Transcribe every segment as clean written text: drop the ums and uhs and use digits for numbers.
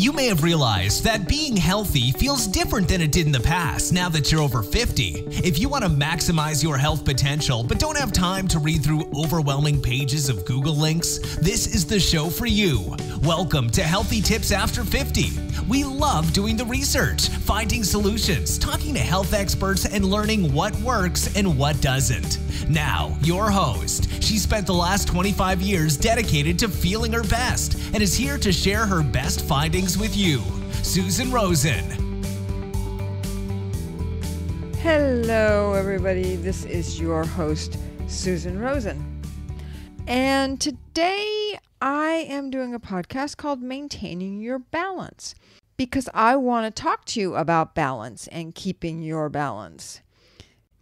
You may have realized that being healthy feels different than it did in the past now that you're over 50. If you want to maximize your health potential but don't have time to read through overwhelming pages of Google links, this is the show for you. Welcome to Healthy Tips After 50. We love doing the research, finding solutions, talking to health experts, and learning what works and what doesn't. Now, your host. She spent the last 25 years dedicated to feeling her best and is here to share her best findings with you, Susan Rosen. Hello, everybody. This is your host, Susan Rosen. And today I am doing a podcast called Maintaining Your Balance because I want to talk to you about balance and keeping your balance.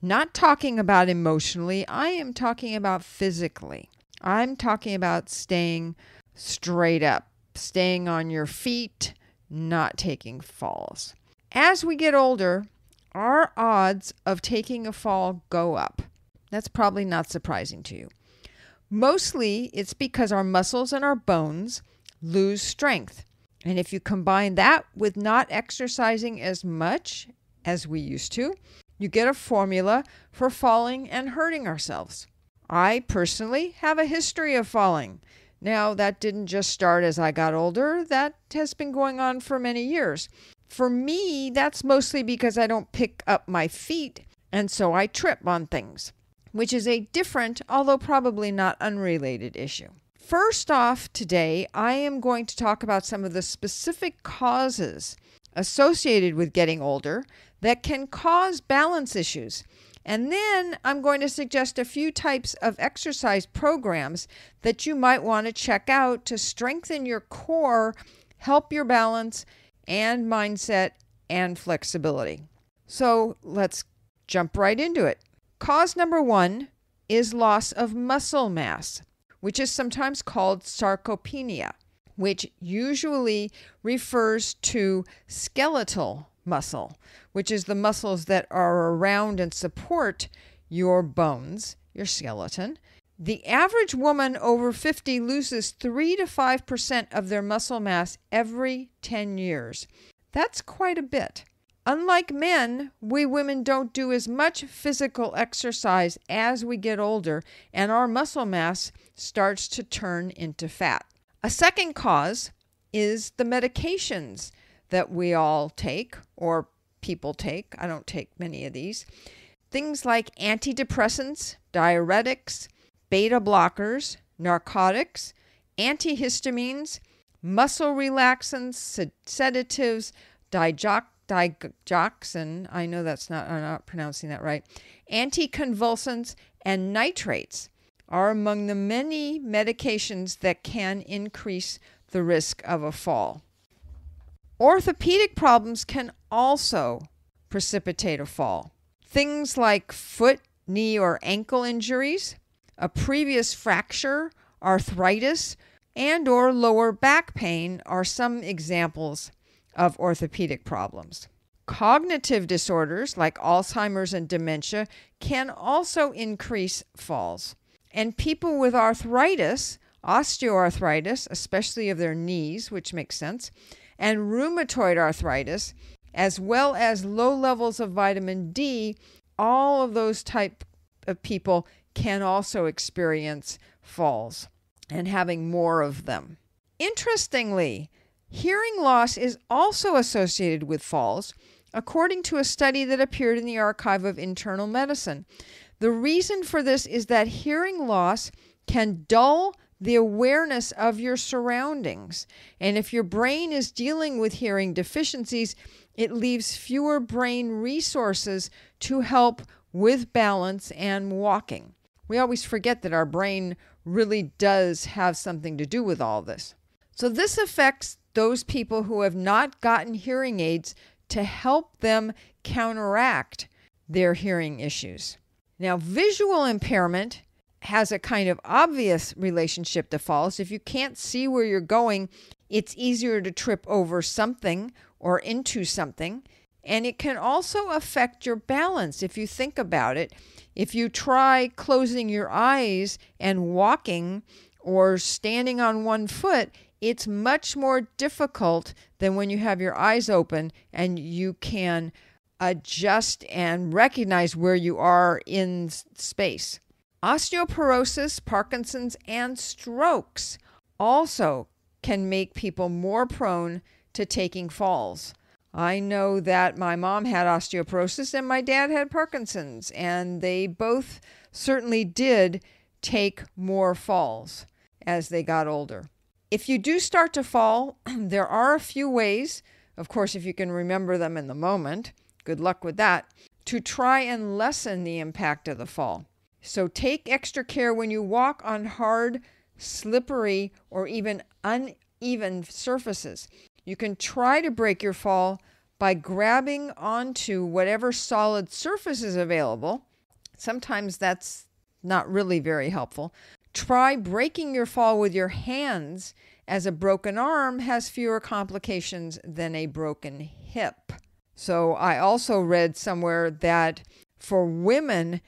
Not talking about emotionally, I am talking about physically. I'm talking about staying straight up, staying on your feet, not taking falls. As we get older, our odds of taking a fall go up. That's probably not surprising to you. Mostly, it's because our muscles and our bones lose strength. And if you combine that with not exercising as much as we used to, you get a formula for falling and hurting ourselves. I personally have a history of falling. Now, that didn't just start as I got older. That has been going on for many years. For me, that's mostly because I don't pick up my feet, and so I trip on things, which is a different, although probably not unrelated issue. First off, today, I am going to talk about some of the specific causes associated with getting older that can cause balance issues. And then I'm going to suggest a few types of exercise programs that you might want to check out to strengthen your core, help your balance and mindset and flexibility. So let's jump right into it. Cause number one is loss of muscle mass, which is sometimes called sarcopenia, which usually refers to skeletal muscle, which is the muscles that are around and support your bones, your skeleton. The average woman over 50 loses 3 to 5% of their muscle mass every 10 years. That's quite a bit. Unlike men, we women don't do as much physical exercise as we get older, and our muscle mass starts to turn into fat. A second cause is the medications that we all take, or people take. I don't take many of these. Things like antidepressants, diuretics, beta blockers, narcotics, antihistamines, muscle relaxants, sedatives, digoxin, I know I'm not pronouncing that right, anticonvulsants, and nitrates are among the many medications that can increase the risk of a fall. Orthopedic problems can also precipitate a fall. Things like foot, knee, or ankle injuries, a previous fracture, arthritis, and or lower back pain are some examples of orthopedic problems. Cognitive disorders like Alzheimer's and dementia can also increase falls. And people with arthritis, osteoarthritis, especially of their knees, which makes sense, and rheumatoid arthritis, as well as low levels of vitamin D, all of those type of people can also experience falls and having more of them. Interestingly, hearing loss is also associated with falls, according to a study that appeared in the Archive of Internal Medicine. The reason for this is that hearing loss can dull the awareness of your surroundings. And if your brain is dealing with hearing deficiencies, it leaves fewer brain resources to help with balance and walking. We always forget that our brain really does have something to do with all this. So this affects those people who have not gotten hearing aids to help them counteract their hearing issues. Now, visual impairment has a kind of obvious relationship to falls. If you can't see where you're going, it's easier to trip over something or into something. And it can also affect your balance if you think about it. If you try closing your eyes and walking or standing on one foot, it's much more difficult than when you have your eyes open and you can adjust and recognize where you are in space. Osteoporosis, Parkinson's, and strokes also can make people more prone to taking falls. I know that my mom had osteoporosis and my dad had Parkinson's, and they both certainly did take more falls as they got older. If you do start to fall, there are a few ways, of course, if you can remember them in the moment, good luck with that, to try and lessen the impact of the fall. So take extra care when you walk on hard, slippery, or even uneven surfaces. You can try to break your fall by grabbing onto whatever solid surface is available. Sometimes that's not really very helpful. Try breaking your fall with your hands, as a broken arm has fewer complications than a broken hip. So I also read somewhere that for women,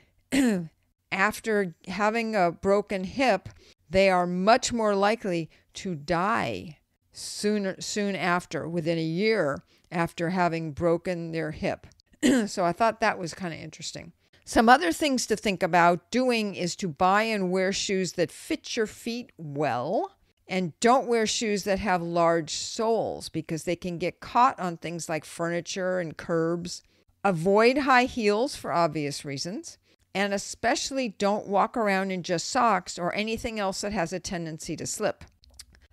after having a broken hip, they are much more likely to die soon after, within a year after having broken their hip. So I thought that was kind of interesting. Some other things to think about doing is to buy and wear shoes that fit your feet well, and don't wear shoes that have large soles because they can get caught on things like furniture and curbs. Avoid high heels for obvious reasons, and especially don't walk around in just socks or anything else that has a tendency to slip.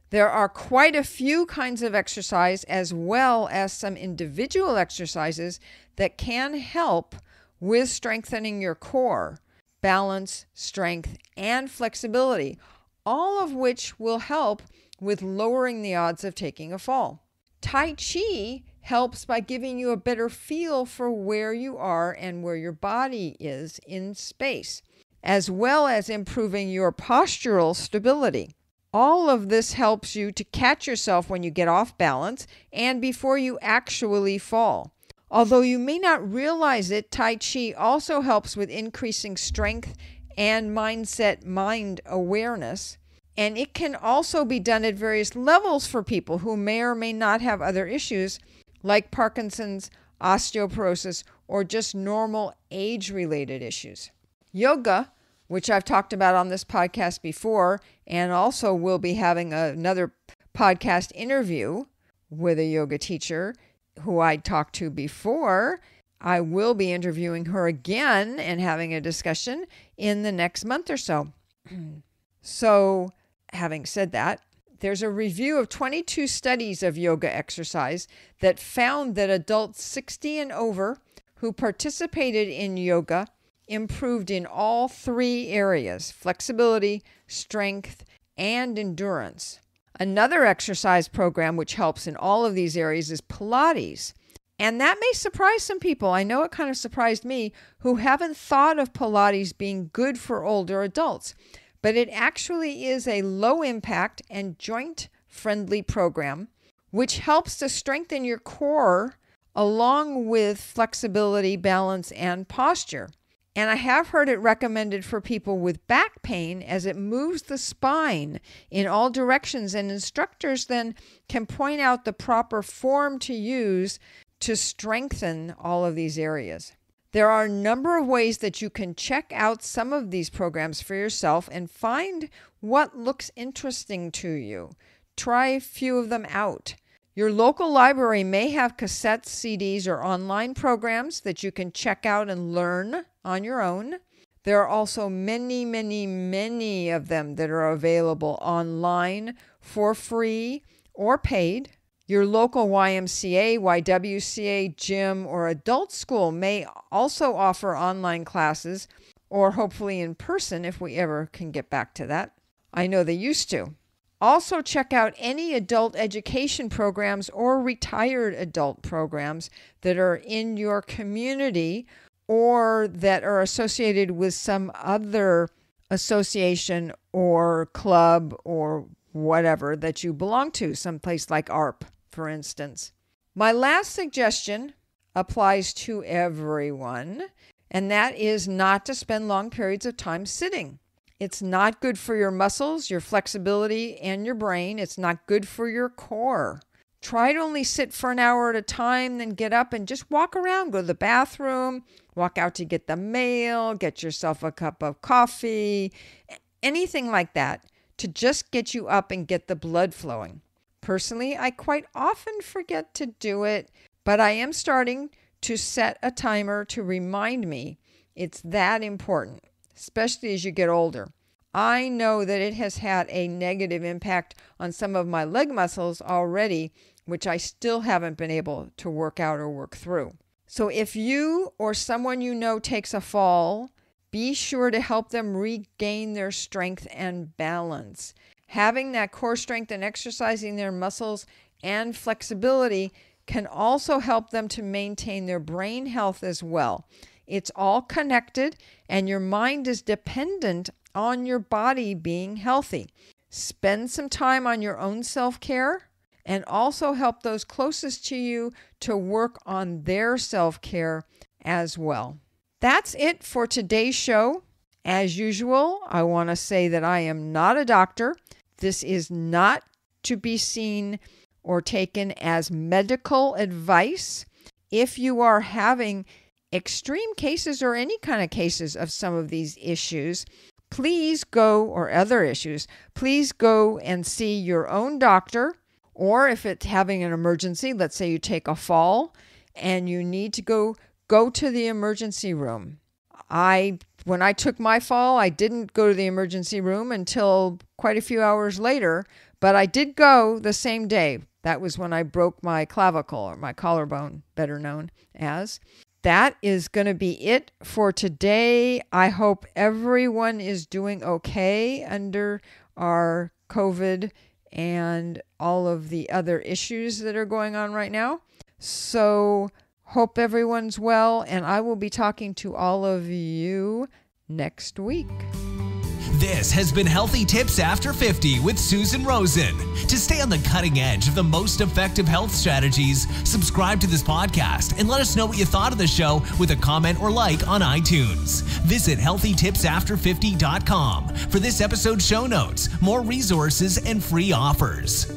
There are quite a few kinds of exercise, as well as some individual exercises that can help with strengthening your core, balance, strength, and flexibility, all of which will help with lowering the odds of taking a fall. Tai Chi helps by giving you a better feel for where you are and where your body is in space, as well as improving your postural stability. All of this helps you to catch yourself when you get off balance and before you actually fall. Although you may not realize it, Tai Chi also helps with increasing strength and mind awareness. And it can also be done at various levels for people who may or may not have other issues like Parkinson's, osteoporosis, or just normal age-related issues. Yoga, which I've talked about on this podcast before, and also will be having another podcast interview with a yoga teacher who I talked to before. I will be interviewing her again and having a discussion in the next month or so. So, having said that, there's a review of 22 studies of yoga exercise that found that adults 60 and over who participated in yoga improved in all three areas: flexibility, strength, and endurance. Another exercise program which helps in all of these areas is Pilates. And that may surprise some people. I know it kind of surprised me, who haven't thought of Pilates being good for older adults. But it actually is a low-impact and joint-friendly program which helps to strengthen your core along with flexibility, balance, and posture. And I have heard it recommended for people with back pain, as it moves the spine in all directions, and instructors then can point out the proper form to use to strengthen all of these areas. There are a number of ways that you can check out some of these programs for yourself and find what looks interesting to you. Try a few of them out. Your local library may have cassettes, CDs, or online programs that you can check out and learn on your own. There are also many, many, many of them that are available online for free or paid. Your local YMCA, YWCA, gym, or adult school may also offer online classes, or hopefully in person if we ever can get back to that. I know they used to. Also check out any adult education programs or retired adult programs that are in your community or that are associated with some other association or club or whatever that you belong to, someplace like ARP, for instance. My last suggestion applies to everyone, and that is not to spend long periods of time sitting. It's not good for your muscles, your flexibility, and your brain. It's not good for your core. Try to only sit for an hour at a time, then get up and just walk around. Go to the bathroom, walk out to get the mail, get yourself a cup of coffee, anything like that to just get you up and get the blood flowing. Personally, I quite often forget to do it, but I am starting to set a timer to remind me it's that important, especially as you get older. I know that it has had a negative impact on some of my leg muscles already, which I still haven't been able to work out or work through. So if you or someone you know takes a fall, be sure to help them regain their strength and balance. Having that core strength and exercising their muscles and flexibility can also help them to maintain their brain health as well. It's all connected, and your mind is dependent on your body being healthy. Spend some time on your own self-care and also help those closest to you to work on their self-care as well. That's it for today's show. As usual, I want to say that I am not a doctor. This is not to be seen or taken as medical advice. If you are having extreme cases or any kind of cases of some of these issues, please go, or other issues, please go and see your own doctor. Or if it's having an emergency, let's say you take a fall and you need to go to the emergency room. When I took my fall, I didn't go to the emergency room until quite a few hours later, but I did go the same day. That was when I broke my clavicle, or my collarbone, better known as. That is going to be it for today. I hope everyone is doing okay under our COVID and all of the other issues that are going on right now. So hope everyone's well, and I will be talking to all of you next week. This has been Healthy Tips After 50 with Susan Rosen. To stay on the cutting edge of the most effective health strategies, subscribe to this podcast and let us know what you thought of the show with a comment or like on iTunes. Visit healthytipsafter50.com for this episode's show notes, more resources, and free offers.